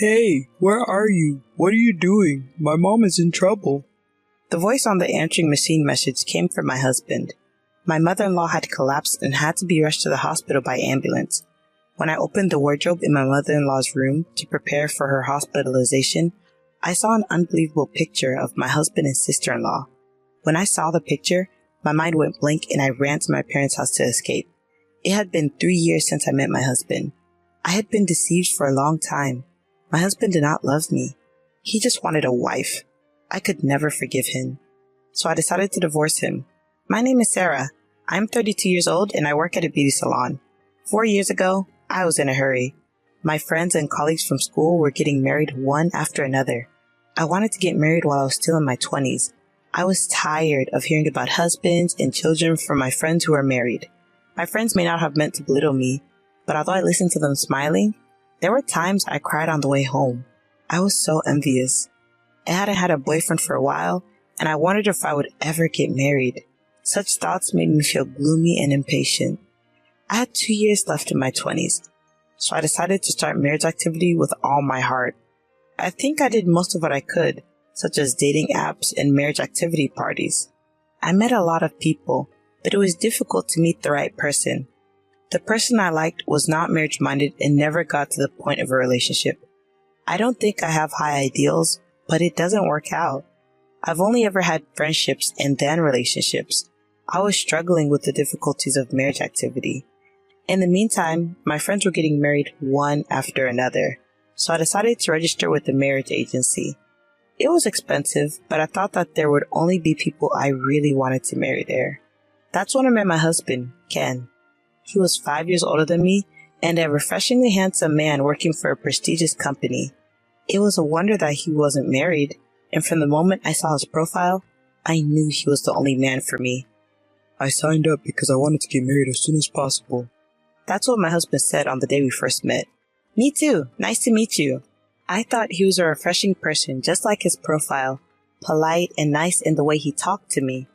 Hey, where are you? What are you doing? My mom is in trouble. The voice on the answering machine message came from my husband. My mother-in-law had collapsed and had to be rushed to the hospital by ambulance. When I opened the wardrobe in my mother-in-law's room to prepare for her hospitalization, I saw an unbelievable picture of my husband and sister-in-law. When I saw the picture, my mind went blank and I ran to my parents' house to escape. It had been 3 years since I met my husband. I had been deceived for a long time. My husband did not love me. He just wanted a wife. I could never forgive him. So I decided to divorce him. My name is Sarah. I'm 32 years old and I work at a beauty salon. 4 years ago, I was in a hurry. My friends and colleagues from school were getting married one after another. I wanted to get married while I was still in my 20s. I was tired of hearing about husbands and children from my friends who were married. My friends may not have meant to belittle me, but although I listened to them smiling, there were times I cried on the way home. I was so envious. I hadn't had a boyfriend for a while, and I wondered if I would ever get married. Such thoughts made me feel gloomy and impatient. I had 2 years left in my 20s, so I decided to start marriage activity with all my heart. I think I did most of what I could, such as dating apps and marriage activity parties. I met a lot of people, but it was difficult to meet the right person. The person I liked was not marriage-minded and never got to the point of a relationship. I don't think I have high ideals, but it doesn't work out. I've only ever had friendships and then relationships. I was struggling with the difficulties of marriage activity. In the meantime, my friends were getting married one after another, so I decided to register with the marriage agency. It was expensive, but I thought that there would only be people I really wanted to marry there. That's when I met my husband, Ken. He was 5 years older than me and a refreshingly handsome man working for a prestigious company. It was a wonder that he wasn't married, and from the moment I saw his profile, I knew he was the only man for me. I signed up because I wanted to get married as soon as possible. That's what my husband said on the day we first met. Me too. Nice to meet you. I thought he was a refreshing person, just like his profile, polite and nice in the way he talked to me.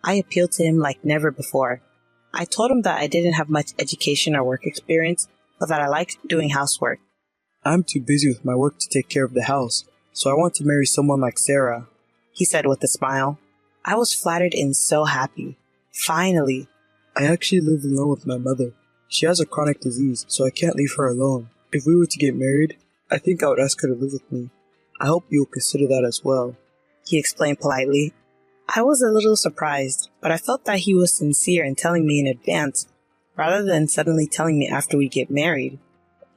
I appealed to him like never before. I told him that I didn't have much education or work experience, but that I liked doing housework. I'm too busy with my work to take care of the house, so I want to marry someone like Sarah, he said with a smile. I was flattered and so happy. Finally. I actually live alone with my mother. She has a chronic disease, so I can't leave her alone. If we were to get married, I think I would ask her to live with me. I hope you will consider that as well, he explained politely. I was a little surprised, but I felt that he was sincere in telling me in advance, rather than suddenly telling me after we get married.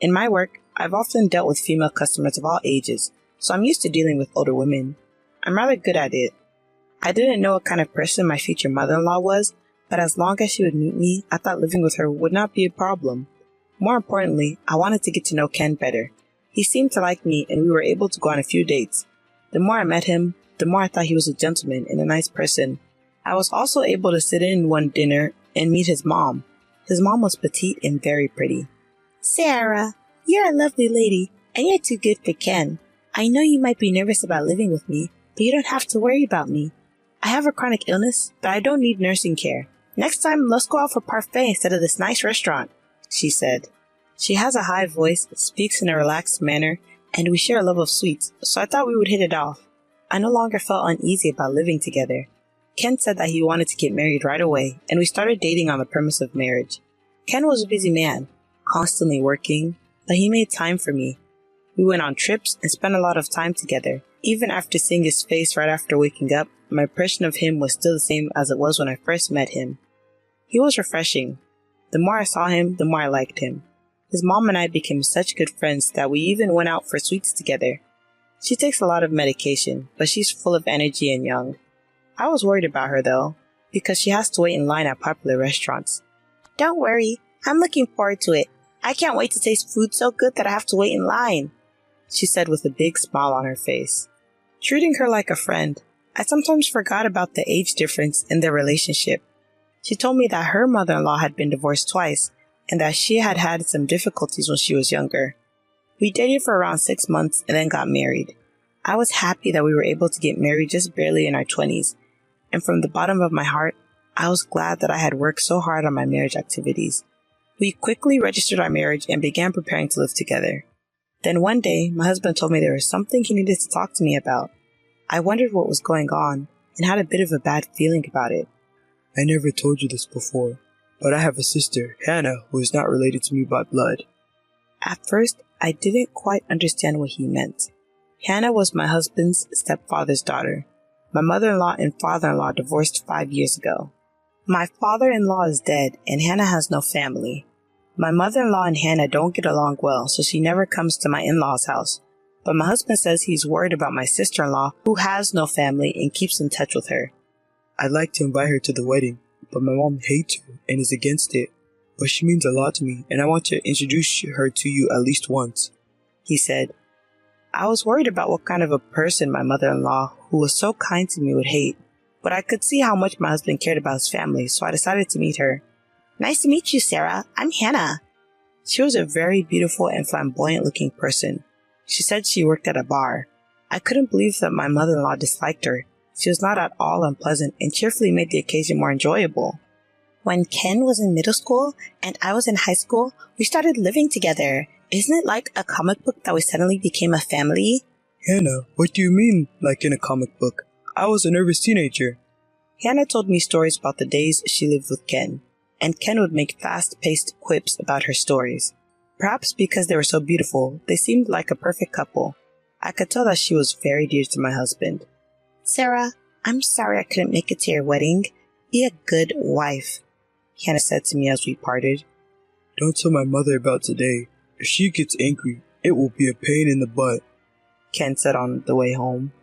In my work, I've often dealt with female customers of all ages, so I'm used to dealing with older women. I'm rather good at it. I didn't know what kind of person my future mother-in-law was, but as long as she would meet me, I thought living with her would not be a problem. More importantly, I wanted to get to know Ken better. He seemed to like me, and we were able to go on a few dates. The more I met him, the more I thought he was a gentleman and a nice person. I was also able to sit in one dinner and meet his mom. His mom was petite and very pretty. Sarah, you're a lovely lady, and you're too good for Ken. I know you might be nervous about living with me, but you don't have to worry about me. I have a chronic illness, but I don't need nursing care. Next time, let's go out for parfait instead of this nice restaurant, she said. She has a high voice, speaks in a relaxed manner, and we share a love of sweets, so I thought we would hit it off. I no longer felt uneasy about living together. Ken said that he wanted to get married right away, and we started dating on the premise of marriage. Ken was a busy man, constantly working, but he made time for me. We went on trips and spent a lot of time together. Even after seeing his face right after waking up, my impression of him was still the same as it was when I first met him. He was refreshing. The more I saw him, the more I liked him. His mom and I became such good friends that we even went out for sweets together. She takes a lot of medication, but she's full of energy and young. I was worried about her though, because she has to wait in line at popular restaurants. Don't worry, I'm looking forward to it. I can't wait to taste food so good that I have to wait in line, she said with a big smile on her face. Treating her like a friend, I sometimes forgot about the age difference in their relationship. She told me that her mother-in-law had been divorced twice, and that she had had some difficulties when she was younger. We dated for around 6 months and then got married. I was happy that we were able to get married just barely in our 20s, and from the bottom of my heart, I was glad that I had worked so hard on my marriage activities. We quickly registered our marriage and began preparing to live together. Then one day, my husband told me there was something he needed to talk to me about. I wondered what was going on and had a bit of a bad feeling about it. I never told you this before, but I have a sister, Hannah, who is not related to me by blood. At first, I didn't quite understand what he meant. Hannah was my husband's stepfather's daughter. My mother-in-law and father-in-law divorced 5 years ago. My father-in-law is dead and Hannah has no family. My mother-in-law and Hannah don't get along well, so she never comes to my in-laws' house. But my husband says he's worried about my sister-in-law, who has no family and keeps in touch with her. I'd like to invite her to the wedding, but my mom hates her and is against it. But she means a lot to me, and I want to introduce her to you at least once, he said. I was worried about what kind of a person my mother-in-law, who was so kind to me, would hate. But I could see how much my husband cared about his family, so I decided to meet her. Nice to meet you, Sarah. I'm Hannah. She was a very beautiful and flamboyant-looking person. She said she worked at a bar. I couldn't believe that my mother-in-law disliked her. She was not at all unpleasant and cheerfully made the occasion more enjoyable. When Ken was in middle school and I was in high school, we started living together. Isn't it like a comic book that we suddenly became a family? Hannah, what do you mean, like in a comic book? I was a nervous teenager. Hannah told me stories about the days she lived with Ken, and Ken would make fast-paced quips about her stories. Perhaps because they were so beautiful, they seemed like a perfect couple. I could tell that she was very dear to my husband. Sarah, I'm sorry I couldn't make it to your wedding. Be a good wife, Hannah said to me as we parted. Don't tell my mother about today. If she gets angry, it will be a pain in the butt, Ken said on the way home.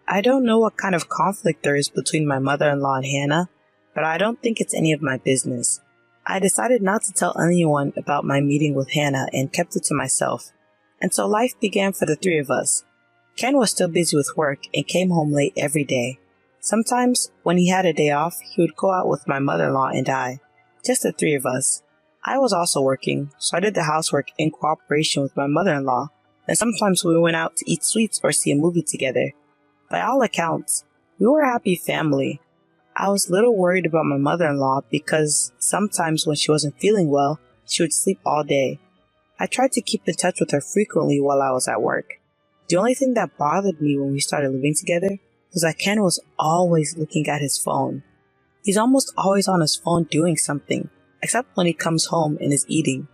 I don't know what kind of conflict there is between my mother-in-law and Hannah, but I don't think it's any of my business. I decided not to tell anyone about my meeting with Hannah and kept it to myself. And so life began for the three of us. Ken was still busy with work and came home late every day. Sometimes, when he had a day off, he would go out with my mother-in-law and I, just the three of us. I was also working, so I did the housework in cooperation with my mother-in-law, and sometimes we went out to eat sweets or see a movie together. By all accounts, we were a happy family. I was a little worried about my mother-in-law because sometimes when she wasn't feeling well, she would sleep all day. I tried to keep in touch with her frequently while I was at work. The only thing that bothered me when we started living together was that Ken was always looking at his phone. He's almost always on his phone doing something, except when he comes home and is eating.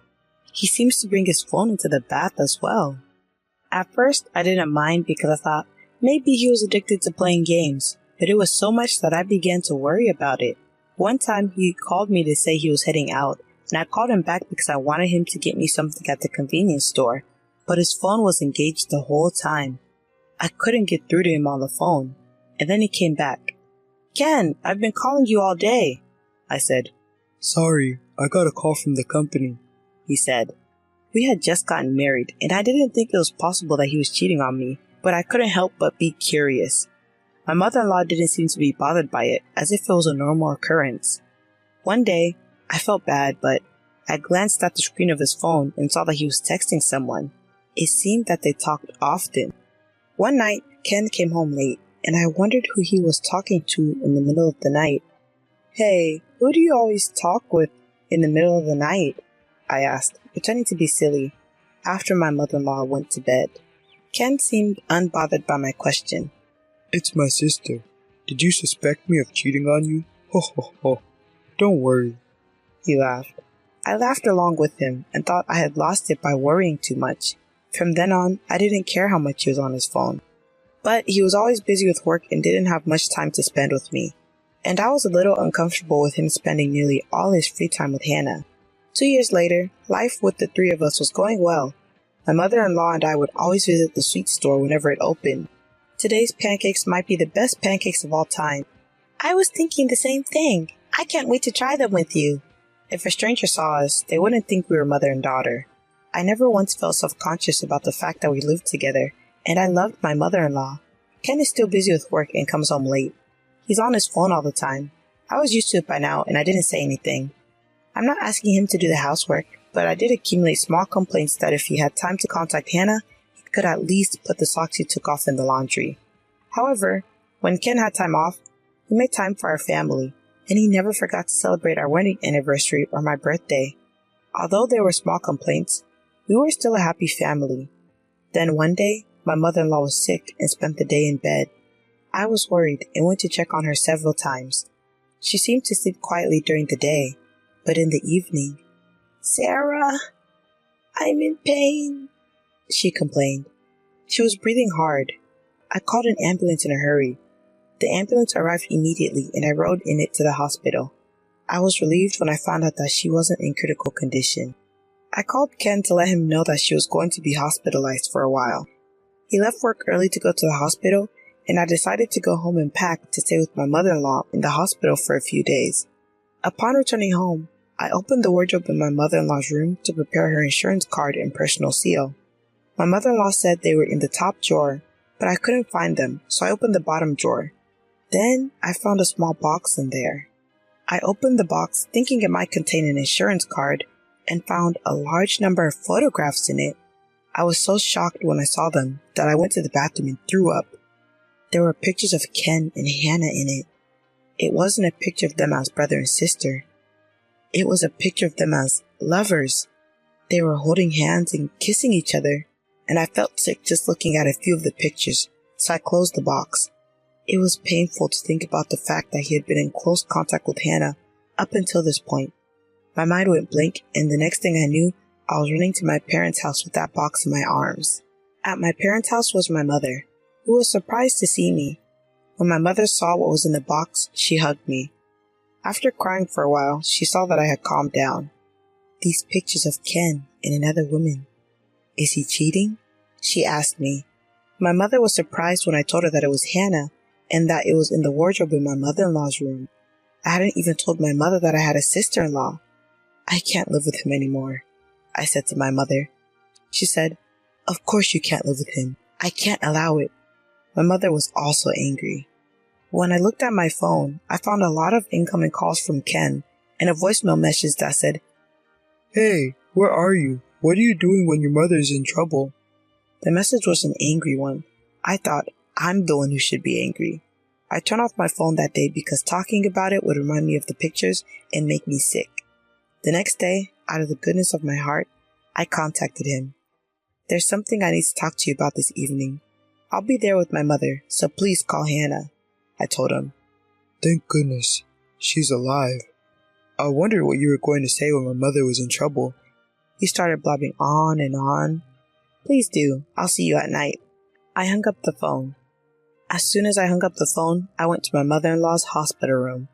He seems to bring his phone into the bath as well. At first, I didn't mind because I thought maybe he was addicted to playing games, but it was so much that I began to worry about it. One time, he called me to say he was heading out, and I called him back because I wanted him to get me something at the convenience store, but his phone was engaged the whole time. I couldn't get through to him on the phone, and then he came back. Ken, I've been calling you all day, I said. Sorry, I got a call from the company, he said. We had just gotten married, and I didn't think it was possible that he was cheating on me, but I couldn't help but be curious. My mother-in-law didn't seem to be bothered by it, as if it was a normal occurrence. One day, I felt bad, but I glanced at the screen of his phone and saw that he was texting someone. It seemed that they talked often. One night, Ken came home late, and I wondered who he was talking to in the middle of the night. Hey, who do you always talk with in the middle of the night? I asked, pretending to be silly, after my mother-in-law went to bed. Ken seemed unbothered by my question. It's my sister. Did you suspect me of cheating on you? Ho ho ho. Don't worry. He laughed. I laughed along with him and thought I had lost it by worrying too much. From then on, I didn't care how much he was on his phone. But he was always busy with work and didn't have much time to spend with me. And I was a little uncomfortable with him spending nearly all his free time with Hannah. 2 years later, life with the three of us was going well. My mother-in-law and I would always visit the sweet store whenever it opened. Today's pancakes might be the best pancakes of all time. I was thinking the same thing. I can't wait to try them with you. If a stranger saw us, they wouldn't think we were mother and daughter. I never once felt self-conscious about the fact that we lived together, and I loved my mother-in-law. Ken is still busy with work and comes home late. He's on his phone all the time. I was used to it by now, and I didn't say anything. I'm not asking him to do the housework, but I did accumulate small complaints that if he had time to contact Hannah, he could at least put the socks he took off in the laundry. However, when Ken had time off, he made time for our family, and he never forgot to celebrate our wedding anniversary or my birthday. Although there were small complaints, we were still a happy family. Then one day, my mother-in-law was sick and spent the day in bed. I was worried and went to check on her several times. She seemed to sleep quietly during the day, but in the evening, "Sarah, I'm in pain," she complained. She was breathing hard. I called an ambulance in a hurry. The ambulance arrived immediately and I rode in it to the hospital. I was relieved when I found out that she wasn't in critical condition. I called Ken to let him know that she was going to be hospitalized for a while. He left work early to go to the hospital, and I decided to go home and pack to stay with my mother-in-law in the hospital for a few days. Upon returning home, I opened the wardrobe in my mother-in-law's room to prepare her insurance card and personal seal. My mother-in-law said they were in the top drawer, but I couldn't find them, so I opened the bottom drawer. Then I found a small box in there. I opened the box thinking it might contain an insurance card and found a large number of photographs in it. I was so shocked when I saw them that I went to the bathroom and threw up. There were pictures of Ken and Hannah in it. It wasn't a picture of them as brother and sister. It was a picture of them as lovers. They were holding hands and kissing each other, and I felt sick just looking at a few of the pictures, so I closed the box. It was painful to think about the fact that he had been in close contact with Hannah up until this point. My mind went blank, and the next thing I knew, I was running to my parents' house with that box in my arms. At my parents' house was my mother, who was surprised to see me. When my mother saw what was in the box, she hugged me. After crying for a while, she saw that I had calmed down. "These pictures of Ken and another woman. Is he cheating?" she asked me. My mother was surprised when I told her that it was Hannah and that it was in the wardrobe in my mother-in-law's room. I hadn't even told my mother that I had a sister-in-law. "I can't live with him anymore," I said to my mother. She said, "Of course you can't live with him. I can't allow it." My mother was also angry. When I looked at my phone, I found a lot of incoming calls from Ken and a voicemail message that said, "Hey, where are you? What are you doing when your mother is in trouble?" The message was an angry one. I thought, I'm the one who should be angry. I turned off my phone that day because talking about it would remind me of the pictures and make me sick. The next day, out of the goodness of my heart, I contacted him. "There's something I need to talk to you about this evening. I'll be there with my mother, so please call Hannah," I told him. "Thank goodness. She's alive. I wondered what you were going to say when my mother was in trouble." He started blabbing on and on. "Please do. I'll see you at night." I hung up the phone. As soon as I hung up the phone, I went to my mother-in-law's hospital room.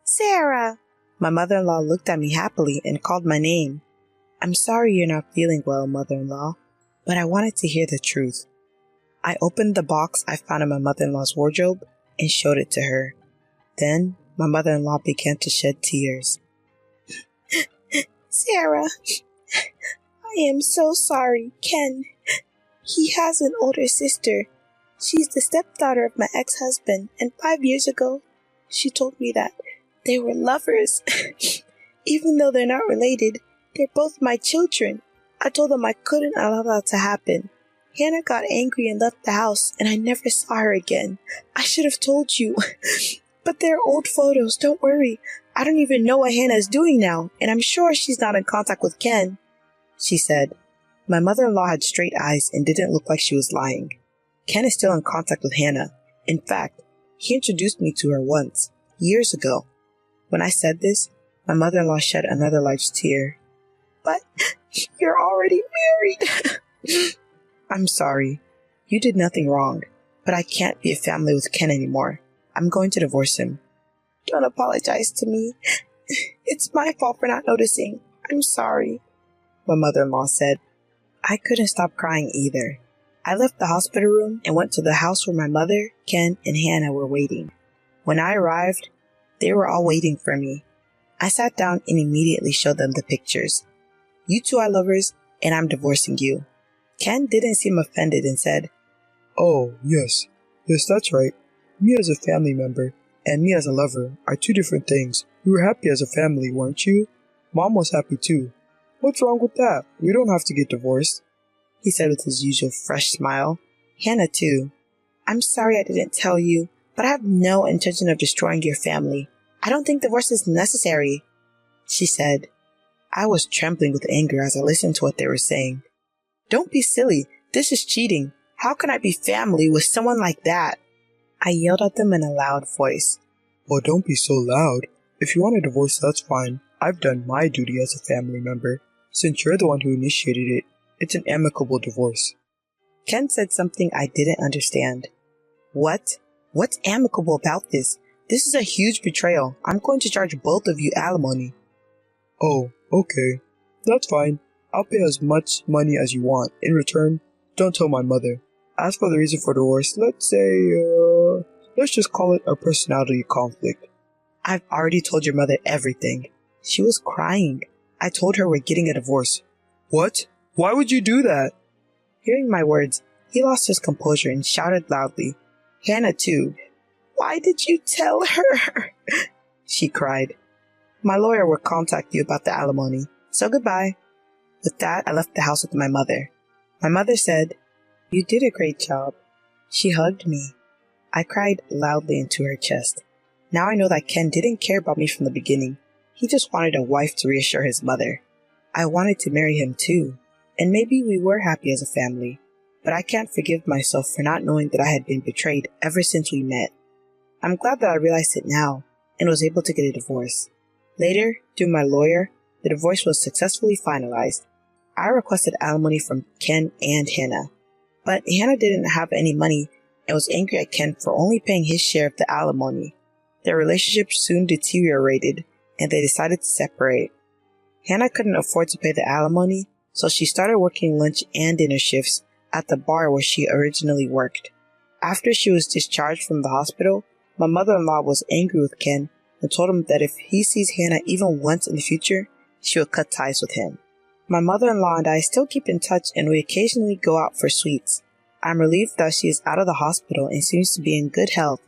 "Sarah!" My mother-in-law looked at me happily and called my name. "I'm sorry you're not feeling well, mother-in-law, but I wanted to hear the truth." I opened the box I found in my mother-in-law's wardrobe and showed it to her. Then my mother-in-law began to shed tears. "Sarah, I am so sorry, Ken. He has an older sister. She's the stepdaughter of my ex-husband, and 5 years ago, she told me that they were lovers. Even though they're not related, they're both my children. I told them I couldn't allow that to happen. Hannah got angry and left the house, and I never saw her again. I should have told you. But they're old photos, don't worry. I don't even know what Hannah is doing now, and I'm sure she's not in contact with Ken," she said. My mother-in-law had straight eyes and didn't look like she was lying. Ken is still in contact with Hannah. In fact, he introduced me to her once, years ago. When I said this, my mother-in-law shed another large tear. "But you're already married." "I'm sorry. You did nothing wrong, but I can't be a family with Ken anymore. I'm going to divorce him." "Don't apologize to me. It's my fault for not noticing. I'm sorry," my mother-in-law said. I couldn't stop crying either. I left the hospital room and went to the house where my mother, Ken, and Hannah were waiting. When I arrived, they were all waiting for me. I sat down and immediately showed them the pictures. "You two are lovers, and I'm divorcing you." Ken didn't seem offended and said, "Oh, yes. Yes, that's right. Me as a family member and me as a lover are two different things. We were happy as a family, weren't you? Mom was happy too. What's wrong with that? We don't have to get divorced," he said with his usual fresh smile. Hannah too. "I'm sorry I didn't tell you, but I have no intention of destroying your family. I don't think divorce is necessary," she said. I was trembling with anger as I listened to what they were saying. "Don't be silly. This is cheating. How can I be family with someone like that? I yelled at them in a loud voice. Well, don't be so loud. If you want a divorce, that's fine. I've done my duty as a family member. Since you're the one who initiated it, it's an amicable divorce. Ken said something I didn't understand. What? What's amicable about this? This is a huge betrayal. I'm going to charge both of you alimony. Oh, okay. That's fine. I'll pay as much money as you want. In return, don't tell my mother. As for the reason for divorce, let's just call it a personality conflict. I've already told your mother everything. She was crying. I told her we're getting a divorce. What? Why would you do that? Hearing my words, he lost his composure and shouted loudly. Hannah too. Why did you tell her? She cried. My lawyer will contact you about the alimony, so goodbye. With that, I left the house with my mother. My mother said, You did a great job. She hugged me. I cried loudly into her chest. Now I know that Ken didn't care about me from the beginning. He just wanted a wife to reassure his mother. I wanted to marry him too, and maybe we were happy as a family, but I can't forgive myself for not knowing that I had been betrayed ever since we met. I'm glad that I realized it now and was able to get a divorce. Later, through my lawyer, the divorce was successfully finalized. I requested alimony from Ken and Hannah, but Hannah didn't have any money and was angry at Ken for only paying his share of the alimony. Their relationship soon deteriorated and they decided to separate. Hannah couldn't afford to pay the alimony, so she started working lunch and dinner shifts at the bar where she originally worked. After she was discharged from the hospital, my mother-in-law was angry with Ken and told him that if he sees Hannah even once in the future, she will cut ties with him. My mother-in-law and I still keep in touch and we occasionally go out for sweets. I'm relieved that she is out of the hospital and seems to be in good health.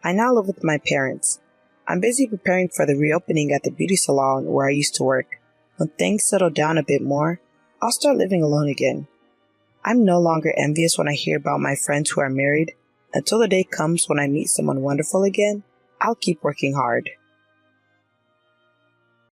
I now live with my parents. I'm busy preparing for the reopening at the beauty salon where I used to work. When things settle down a bit more, I'll start living alone again. I'm no longer envious when I hear about my friends who are married. Until the day comes when I meet someone wonderful again, I'll keep working hard.